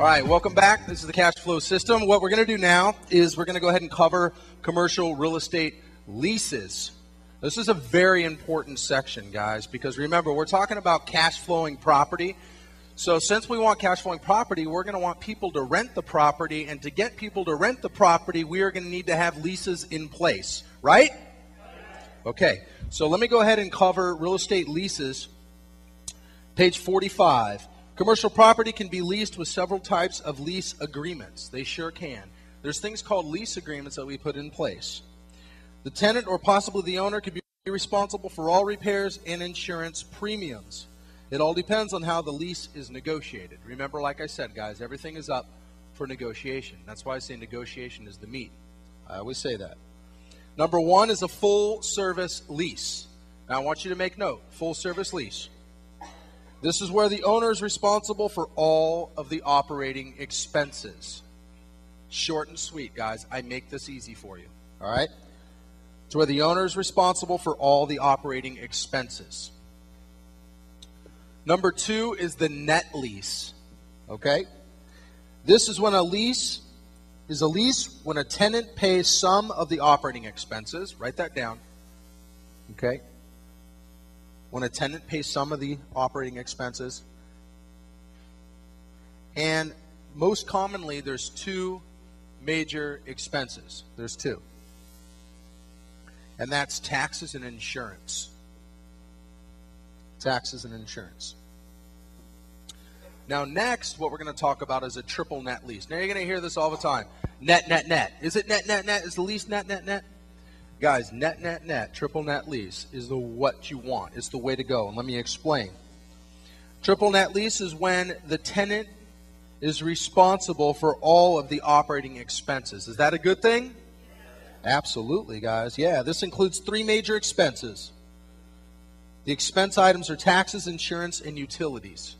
All right, welcome back. This is the cash flow system. What we're going to do now is we're going to go ahead and cover commercial real estate leases. This is a very important section, guys, because remember, we're talking about cash flowing property. So since we want cash flowing property, we're going to want people to rent the property, and to get people to rent the property, we are going to need to have leases in place, right? Okay, so let me go ahead and cover real estate leases. Page 45. Commercial property can be leased with several types of lease agreements. They sure can. There's things called lease agreements that we put in place. The tenant or possibly the owner could be responsible for all repairs and insurance premiums. It all depends on how the lease is negotiated. Remember, like I said, guys, everything is up for negotiation. That's why I say negotiation is the meat. I always say that. Number one is a full service lease. Now I want you to make note, full service lease. This is where the owner is responsible for all of the operating expenses. Short and sweet, guys. I make this easy for you. All right? It's where the owner is responsible for all the operating expenses. Number two is the net lease. Okay? This is when a lease is a lease when a tenant pays some of the operating expenses. Write that down. Okay? When a tenant pays some of the operating expenses. And most commonly, there's two major expenses. There's two. And that's taxes and insurance. Taxes and insurance. Now next, what we're going to talk about is a triple net lease. Now you're going to hear this all the time. Net, net, net. Is it net, net, net? Is the lease net, net, net? Guys, net, net, net, triple net lease is what you want. It's the way to go. And let me explain. Triple net lease is when the tenant is responsible for all of the operating expenses. Is that a good thing? Absolutely, guys. Yeah, this includes three major expenses. The expense items are taxes, insurance, and utilities.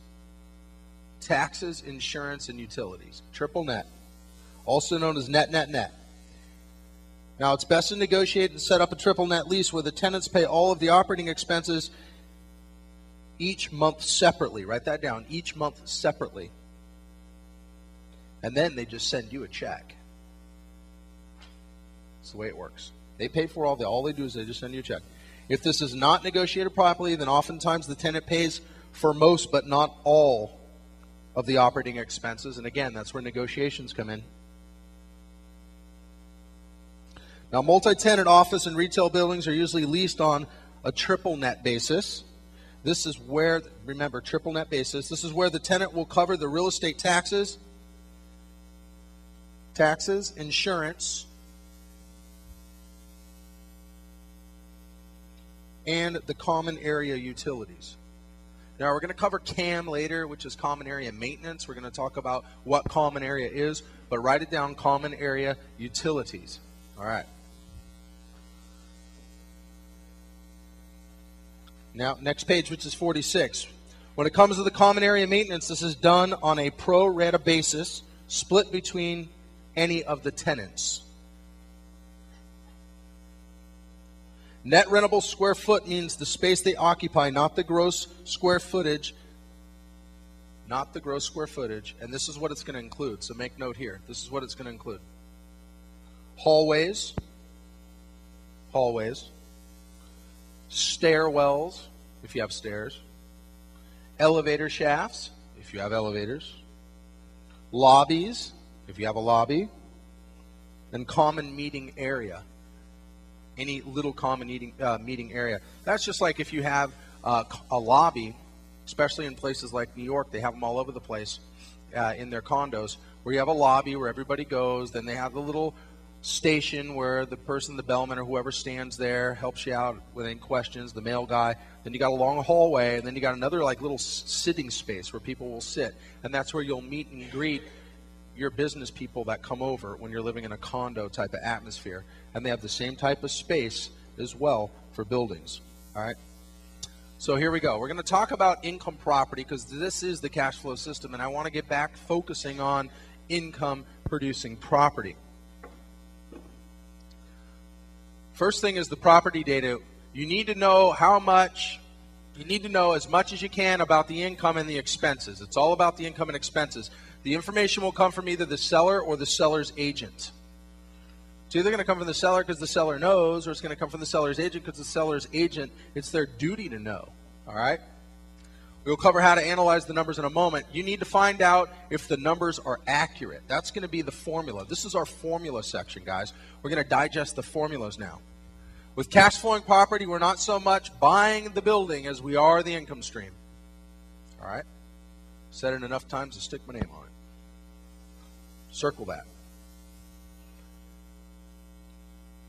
Taxes, insurance, and utilities. Triple net. Also known as net, net, net. Now, it's best to negotiate and set up a triple net lease where the tenants pay all of the operating expenses each month separately. Write that down. Each month separately. And then they just send you a check. That's the way it works. They pay for all they do is they just send you a check. If this is not negotiated properly, then oftentimes the tenant pays for most but not all of the operating expenses. And again, that's where negotiations come in. Now, multi-tenant office and retail buildings are usually leased on a triple net basis. This is where, remember, triple net basis. This is where the tenant will cover the real estate taxes, insurance, and the common area utilities. Now, we're going to cover CAM later, which is common area maintenance. We're going to talk about what common area is, but write it down, common area utilities. All right. Now, next page, which is 46. When it comes to the common area maintenance, this is done on a pro rata basis, split between any of the tenants. Net rentable square foot means the space they occupy, not the gross square footage. Not the gross square footage. And this is what it's going to include. So make note here. This is what it's going to include. Hallways. Stairwells, if you have stairs. Elevator shafts, if you have elevators. Lobbies, if you have a lobby. And common meeting area. Any little common meeting area. That's just like if you have a lobby, especially in places like New York, they have them all over the place in their condos, where you have a lobby where everybody goes, then they have the little station where the person, the bellman or whoever stands there, helps you out with any questions, the mail guy. Then you got a long hallway, and then you got another like little sitting space where people will sit, and that's where you'll meet and greet your business people that come over when you're living in a condo type of atmosphere. And they have the same type of space as well for buildings. All right. So here we go. We're going to talk about income property because this is the cash flow system, and I want to get back focusing on income producing property. First thing is the property data. You need to know how much, you need to know as much as you can about the income and the expenses. It's all about the income and expenses. The information will come from either the seller or the seller's agent. It's either going to come from the seller because the seller knows, or it's going to come from the seller's agent because the seller's agent, it's their duty to know. All right? We'll cover how to analyze the numbers in a moment. You need to find out if the numbers are accurate. That's going to be the formula. This is our formula section, guys. We're going to digest the formulas now. With cash flowing property, we're not so much buying the building as we are the income stream. All right? Said it enough times to stick my name on it. Circle that.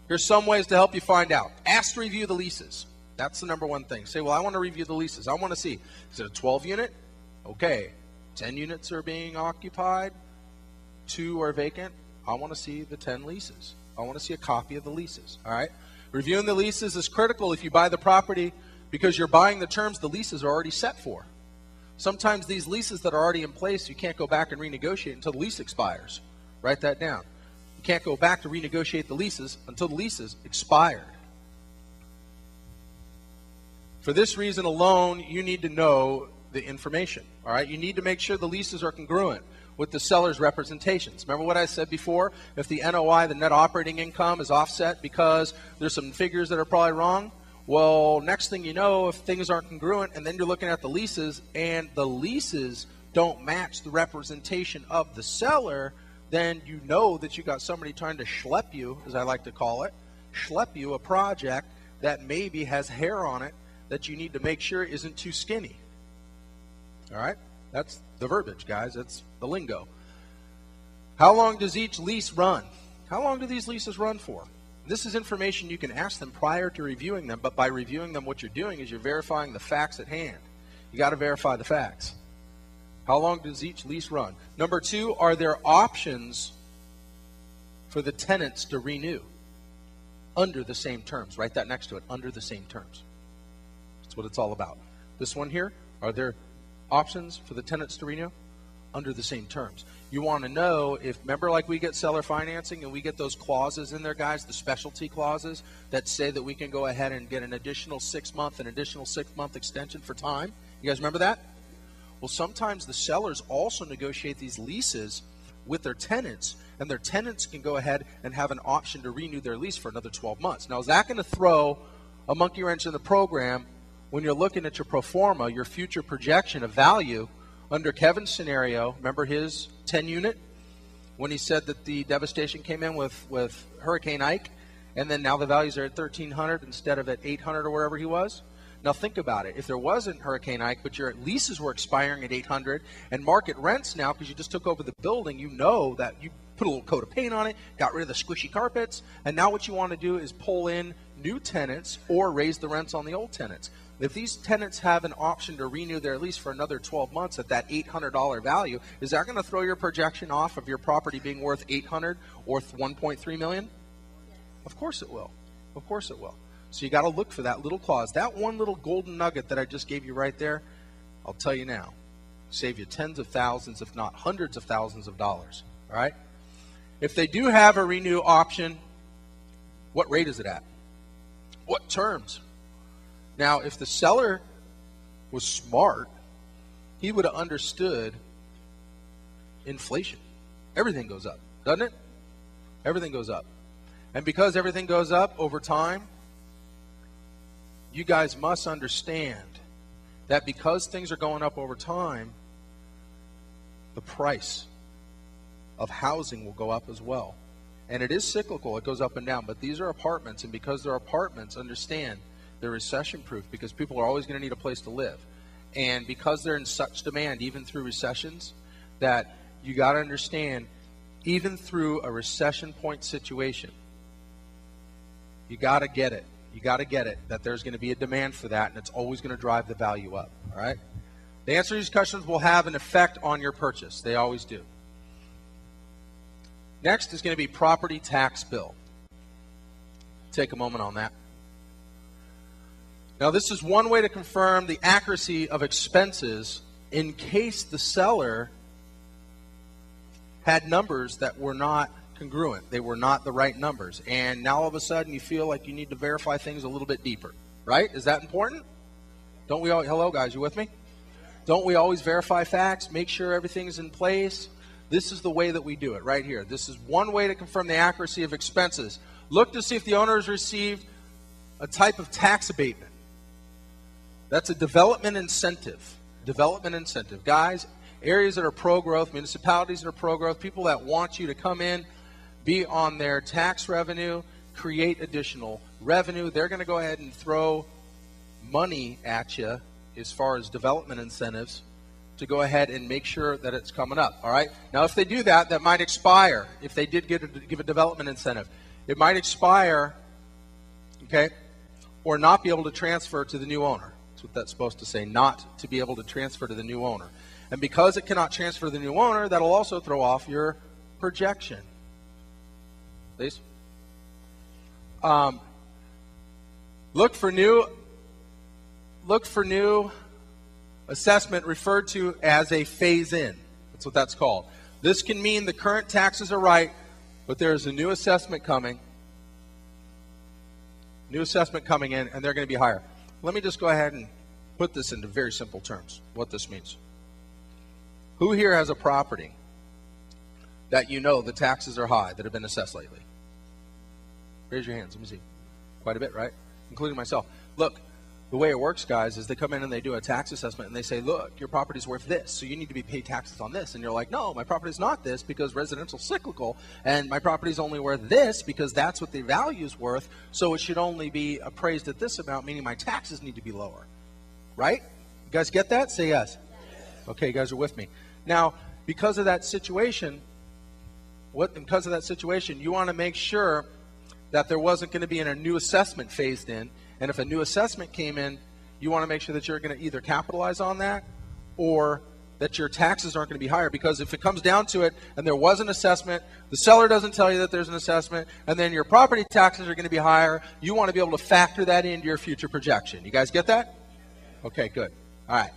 Here's some ways to help you find out. Ask to review the leases. That's the number one thing. Say, well, I want to review the leases. I want to see, is it a 12 unit? Okay. 10 units are being occupied. 2 are vacant. I want to see the 10 leases. I want to see a copy of the leases. All right? Reviewing the leases is critical if you buy the property because you're buying the terms the leases are already set for. Sometimes these leases that are already in place, you can't go back and renegotiate until the lease expires. Write that down. You can't go back to renegotiate the leases until the leases expired. For this reason alone, you need to know the information. All right? You need to make sure the leases are congruent with the seller's representations. Remember what I said before? If the NOI, the net operating income, is offset because there's some figures that are probably wrong, well, next thing you know, if things aren't congruent, and then you're looking at the leases, and the leases don't match the representation of the seller, then you know that you got somebody trying to schlep you, as I like to call it, schlep you a project that maybe has hair on it that you need to make sure isn't too skinny. All right? That's the verbiage, guys. That's the lingo. How long does each lease run? How long do these leases run for? This is information you can ask them prior to reviewing them, but by reviewing them, what you're doing is you're verifying the facts at hand. You got to verify the facts. How long does each lease run? Number 2, are there options for the tenants to renew under the same terms? Write that next to it, under the same terms. That's what it's all about. This one here, are there options for the tenants to renew under the same terms? You want to know if, remember like we get seller financing and we get those clauses in there, guys, the specialty clauses that say that we can go ahead and get an additional 6-month, an additional 6-month extension for time. You guys remember that? Well, sometimes the sellers also negotiate these leases with their tenants, and their tenants can go ahead and have an option to renew their lease for another 12 months. Now, is that going to throw a monkey wrench in the program when you're looking at your pro forma, your future projection of value under Kevin's scenario? Remember his 10 unit when he said that the devastation came in with Hurricane Ike, and then now the values are at 1,300 instead of at 800 or wherever he was? Now think about it. If there wasn't Hurricane Ike, but your leases were expiring at 800 and market rents now, because you just took over the building, you know that you put a little coat of paint on it, got rid of the squishy carpets, and now what you want to do is pull in new tenants or raise the rents on the old tenants. If these tenants have an option to renew their lease for another 12 months at that $800 value, is that going to throw your projection off of your property being worth $800 or $1.3 million? Of course it will. Of course it will. So you got to look for that little clause. That one little golden nugget that I just gave you right there, I'll tell you now, save you tens of thousands, if not hundreds of thousands of dollars. All right? If they do have a renew option, what rate is it at? What terms? Now, if the seller was smart, he would have understood inflation. Everything goes up, doesn't it? Everything goes up. And because everything goes up over time, you guys must understand that because things are going up over time, the price of housing will go up as well. And it is cyclical. It goes up and down. But these are apartments, and because they're apartments, understand they're recession-proof because people are always going to need a place to live. And because they're in such demand, even through recessions, that you got to understand, even through a recession point situation, you got to get it. You got to get it that there's going to be a demand for that, and it's always going to drive the value up. All right? The answer to these questions will have an effect on your purchase. They always do. Next is going to be property tax bill. Take a moment on that. Now, this is one way to confirm the accuracy of expenses in case the seller had numbers that were not congruent. They were not the right numbers. And now all of a sudden you feel like you need to verify things a little bit deeper. Right? Is that important? Don't we all, hello guys, you with me? Don't we always verify facts, make sure everything's in place? this is the way that we do it right here. This is one way to confirm the accuracy of expenses. Look to see if the owner has received a type of tax abatement. That's a development incentive. Development incentive. Guys, areas that are pro-growth, municipalities that are pro-growth, people that want you to come in, be on their tax revenue, create additional revenue, they're going to go ahead and throw money at you as far as development incentives to go ahead and make sure that it's coming up. All right. Now, if they do that, that might expire. If they did give a development incentive, it might expire, okay, or not be able to transfer to the new owner. That's what that's supposed to say, not to be able to transfer to the new owner. And because it cannot transfer to the new owner, that'll also throw off your projection. Please. Look for new assessment referred to as a phase-in. That's what that's called. This can mean the current taxes are right, but there's a new assessment coming. New assessment coming in, and they're going to be higher. Let me just go ahead and put this into very simple terms, what this means. Who here has a property that you know the taxes are high that have been assessed lately? Raise your hands. Let me see. Quite a bit, right? Including myself. Look, the way it works, guys, is they come in and they do a tax assessment and they say, look, your property's worth this, so you need to be paid taxes on this. And you're like, no, my property's not this because residential's cyclical, and my property's only worth this because that's what the value's worth, so it should only be appraised at this amount, meaning my taxes need to be lower. Right? You guys get that? Say yes. Okay, you guys are with me. Now, because of that situation, you want to make sure that there wasn't going to be a new assessment phased in. And if a new assessment came in, you want to make sure that you're going to either capitalize on that or that your taxes aren't going to be higher. Because if it comes down to it and there was an assessment, the seller doesn't tell you that there's an assessment, and then your property taxes are going to be higher, you want to be able to factor that into your future projection. You guys get that? Okay, good. All right.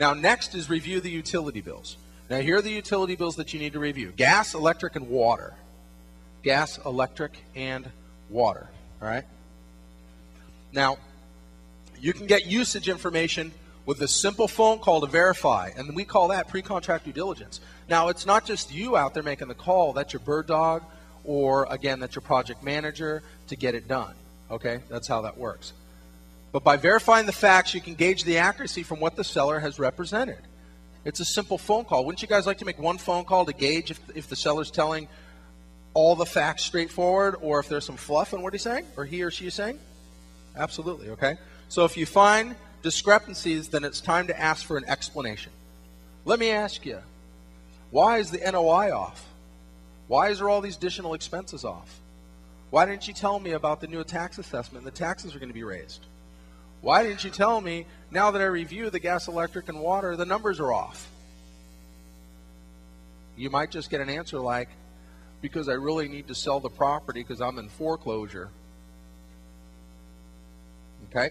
Now, next is review the utility bills. Now, here are the utility bills that you need to review. Gas, electric, and water. Gas, electric, and water. All right? Now, you can get usage information with a simple phone call to verify, and we call that pre-contract due diligence. Now, it's not just you out there making the call. That's your bird dog, or, again, that's your project manager to get it done. Okay? That's how that works. But by verifying the facts, you can gauge the accuracy from what the seller has represented. It's a simple phone call. Wouldn't you guys like to make one phone call to gauge if the seller's telling all the facts straightforward, or if there's some fluff in what he's saying, or he or she is saying? Absolutely, okay? So if you find discrepancies, then it's time to ask for an explanation. Let me ask you, why is the NOI off? Why is there all these additional expenses off? Why didn't you tell me about the new tax assessment and the taxes are going to be raised? Why didn't you tell me, now that I review the gas, electric, and water, the numbers are off? You might just get an answer like, because I really need to sell the property because I'm in foreclosure. Okay?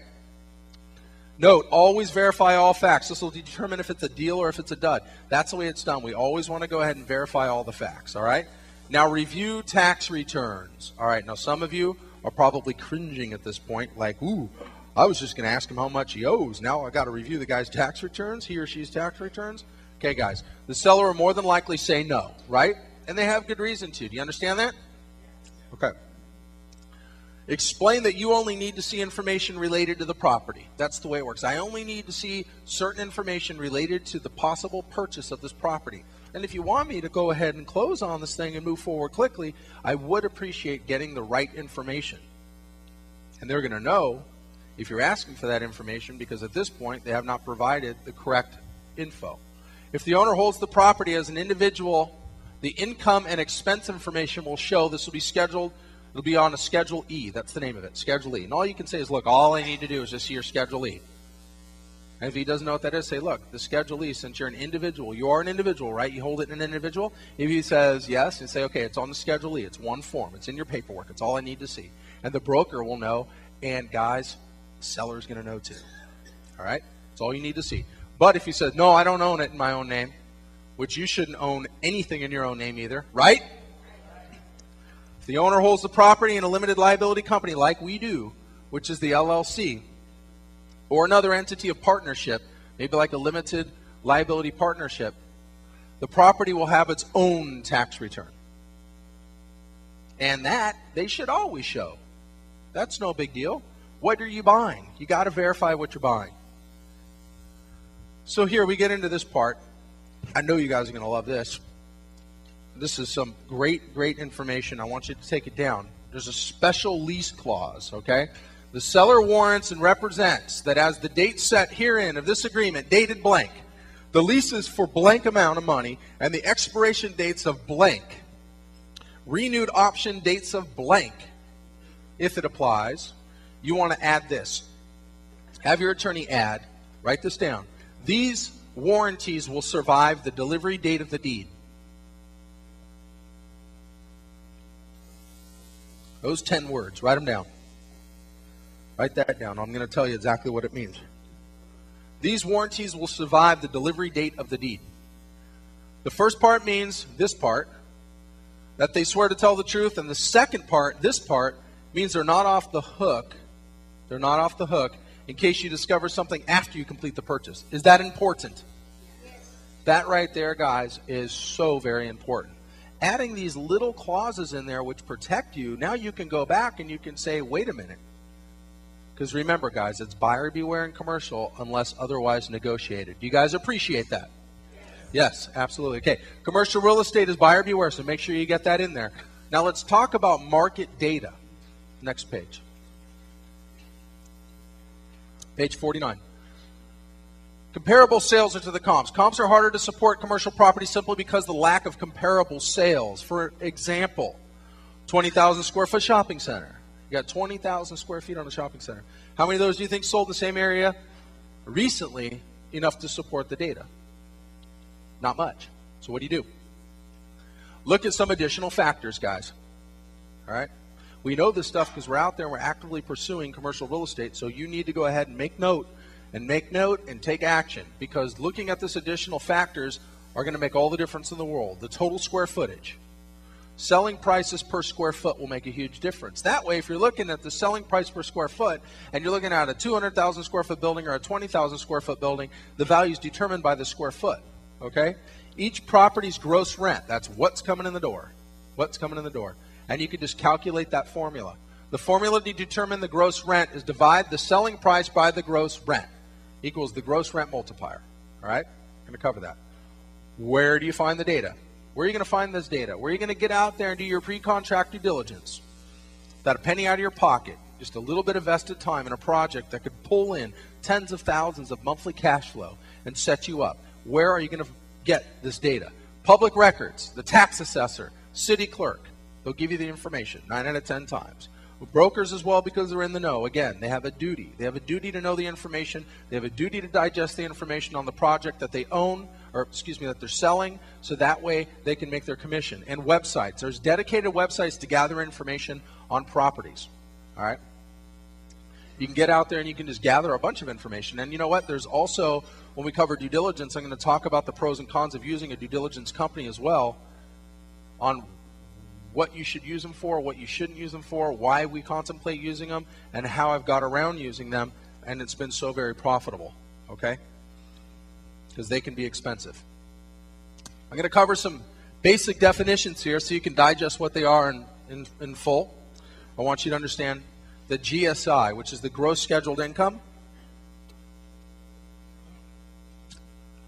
Note, always verify all facts. This will determine if it's a deal or if it's a dud. That's the way it's done. We always want to go ahead and verify all the facts, all right? Now, review tax returns. All right, now some of you are probably cringing at this point, like, ooh, I was just going to ask him how much he owes. Now I got to review the guy's tax returns, he or she's tax returns. Okay, guys, the seller will more than likely say no, right? And they have good reason to. Do you understand that? Okay. Explain that you only need to see information related to the property. That's the way it works. I only need to see certain information related to the possible purchase of this property. And if you want me to go ahead and close on this thing and move forward quickly, I would appreciate getting the right information. And they're going to know if you're asking for that information, because at this point they have not provided the correct info. If the owner holds the property as an individual, the income and expense information will show. This will be scheduled. It'll be on a Schedule E. That's the name of it, Schedule E. And all you can say is, look, all I need to do is just see your Schedule E. And if he doesn't know what that is, say, look, the Schedule E, since you're an individual, you are an individual, right? You hold it in an individual. If he says yes, you say, okay, it's on the Schedule E. It's one form. It's in your paperwork. It's all I need to see. And the broker will know, and guys, the seller's going to know too. All right? That's all you need to see. But if he says, no, I don't own it in my own name, which you shouldn't own anything in your own name either, right? If the owner holds the property in a limited liability company like we do, which is the LLC, or another entity of partnership, maybe like a limited liability partnership, the property will have its own tax return. And that they should always show. That's no big deal. What are you buying? You got to verify what you're buying. So here we get into this part. I know you guys are going to love this. This is some great information. I want you to take it down. There's a special lease clause, okay? The seller warrants and represents that as the date set herein of this agreement, dated blank, the lease is for blank amount of money, and the expiration dates of blank, renewed option dates of blank, if it applies. You want to add this. Have your attorney add, write this down. These warranties will survive the delivery date of the deed. Those 10 words, write them down. Write that down. I'm going to tell you exactly what it means. These warranties will survive the delivery date of the deed. The first part means this part, that they swear to tell the truth, and the second part, this part, means they're not off the hook. They're not off the hook in case you discover something after you complete the purchase. Is that important? Yes. That right there, guys, is so very important. Adding these little clauses in there which protect you, now you can go back and you can say, wait a minute. Because remember, guys, it's buyer beware in commercial unless otherwise negotiated. Do you guys appreciate that? Yes, absolutely. Okay, commercial real estate is buyer beware, so make sure you get that in there. Now let's talk about market data. Next page. Page 49. Comparable sales into the comps. Comps are harder to support commercial property simply because of the lack of comparable sales. For example, 20,000 square foot shopping center. You got 20,000 square feet on a shopping center. How many of those do you think sold in the same area recently enough to support the data? Not much. So what do? Look at some additional factors, guys. All right? We know this stuff because we're out there and we're actively pursuing commercial real estate. So you need to go ahead and make note and take action, because looking at this additional factors are going to make all the difference in the world. The total square footage. Selling prices per square foot will make a huge difference. That way, if you're looking at the selling price per square foot and you're looking at a 200,000 square foot building or a 20,000 square foot building, the value is determined by the square foot. Okay? Each property's gross rent, that's what's coming in the door. What's coming in the door. And you can just calculate that formula. The formula to determine the gross rent is divide the selling price by the gross rent. Equals the gross rent multiplier. All right? I'm going to cover that. Where do you find the data? Where are you going to find this data? Where are you going to get out there and do your pre-contract due diligence? Without a penny out of your pocket, just a little bit of vested time in a project that could pull in tens of thousands of monthly cash flow and set you up. Where are you going to get this data? Public records, the tax assessor, city clerk. They'll give you the information 9 out of 10 times. Brokers as well, because they're in the know. Again, they have a duty. They have a duty to know the information. They have a duty to digest the information on the project that they own, or excuse me, that they're selling, so that way they can make their commission. And websites. There's dedicated websites to gather information on properties. All right? You can get out there and you can just gather a bunch of information. And you know what? There's also, when we cover due diligence, I'm going to talk about the pros and cons of using a due diligence company as well, on what you should use them for, what you shouldn't use them for, why we contemplate using them, and how I've got around using them, and it's been so very profitable, okay? Because they can be expensive. I'm going to cover some basic definitions here so you can digest what they are in full. I want you to understand the GSI, which is the gross scheduled income.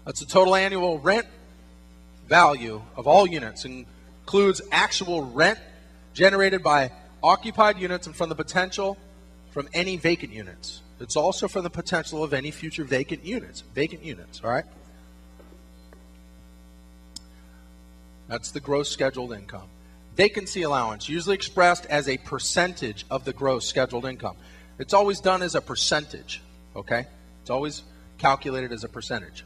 That's the total annual rent value of all units, and includes actual rent generated by occupied units and from the potential from any vacant units. It's also from the potential of any future vacant units. All right? That's the gross scheduled income. Vacancy allowance, usually expressed as a percentage of the gross scheduled income. It's always done as a percentage, okay? It's always calculated as a percentage.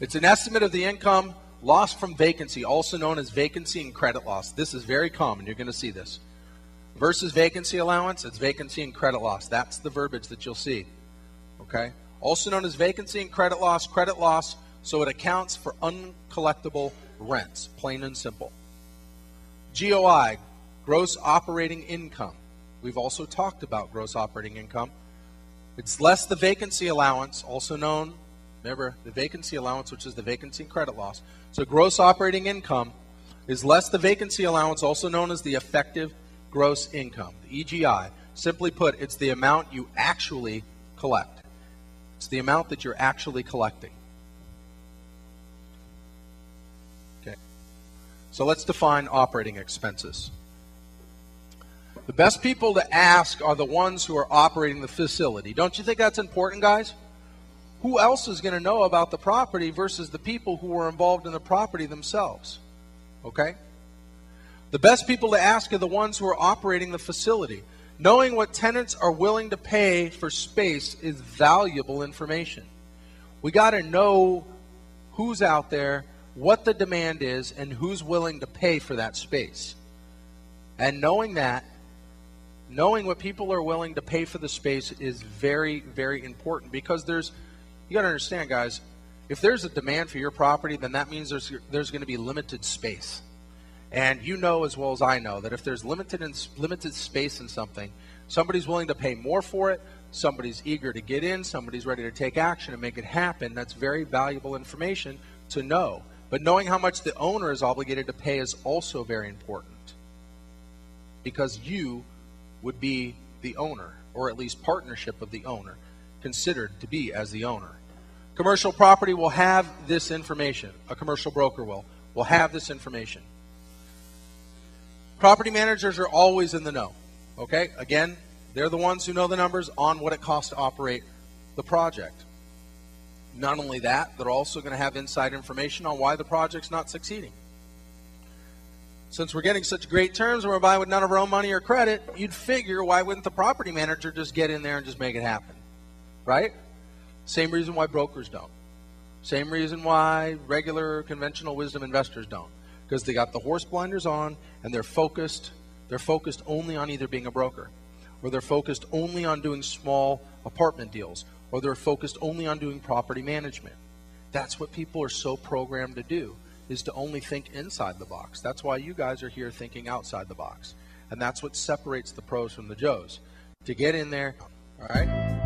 It's an estimate of the income loss from vacancy, also known as vacancy and credit loss. This is very common. You're going to see this. Versus vacancy allowance, it's vacancy and credit loss. That's the verbiage that you'll see. Okay? Also known as vacancy and credit loss, so it accounts for uncollectible rents, plain and simple. GOI, gross operating income. We've also talked about gross operating income. It's less the vacancy allowance, also known Remember, the vacancy allowance, which is the vacancy and credit loss. So gross operating income is less the vacancy allowance, also known as the effective gross income, the EGI. Simply put, it's the amount you actually collect. It's the amount that you're actually collecting. Okay. So let's define operating expenses. The best people to ask are the ones who are operating the facility. Don't you think that's important, guys? Who else is going to know about the property versus the people who are involved in the property themselves? Okay? The best people to ask are the ones who are operating the facility. Knowing what tenants are willing to pay for space is valuable information. We got to know who's out there, what the demand is, and who's willing to pay for that space. And knowing that, knowing what people are willing to pay for the space is very, very important, because you got to understand, guys, if there's a demand for your property, then that means there's going to be limited space. And you know as well as I know that if there's limited space in something, somebody's willing to pay more for it, somebody's eager to get in, somebody's ready to take action and make it happen. That's very valuable information to know. But knowing how much the owner is obligated to pay is also very important, because you would be the owner, or at least partnership of the owner, considered to be as the owner. Commercial property will have this information. A commercial broker will have this information. Property managers are always in the know. Okay? Again, they're the ones who know the numbers on what it costs to operate the project. Not only that, they're also going to have inside information on why the project's not succeeding. Since we're getting such great terms and we're buying with none of our own money or credit, you'd figure, why wouldn't the property manager just get in there and just make it happen? Right? Same reason why brokers don't. Same reason why regular conventional wisdom investors don't. Because they got the horse blinders on and they're focused only on either being a broker, or they're focused only on doing small apartment deals, or they're focused only on doing property management. That's what people are so programmed to do, is to only think inside the box. That's why you guys are here thinking outside the box. And that's what separates the pros from the Joes. To get in there, all right?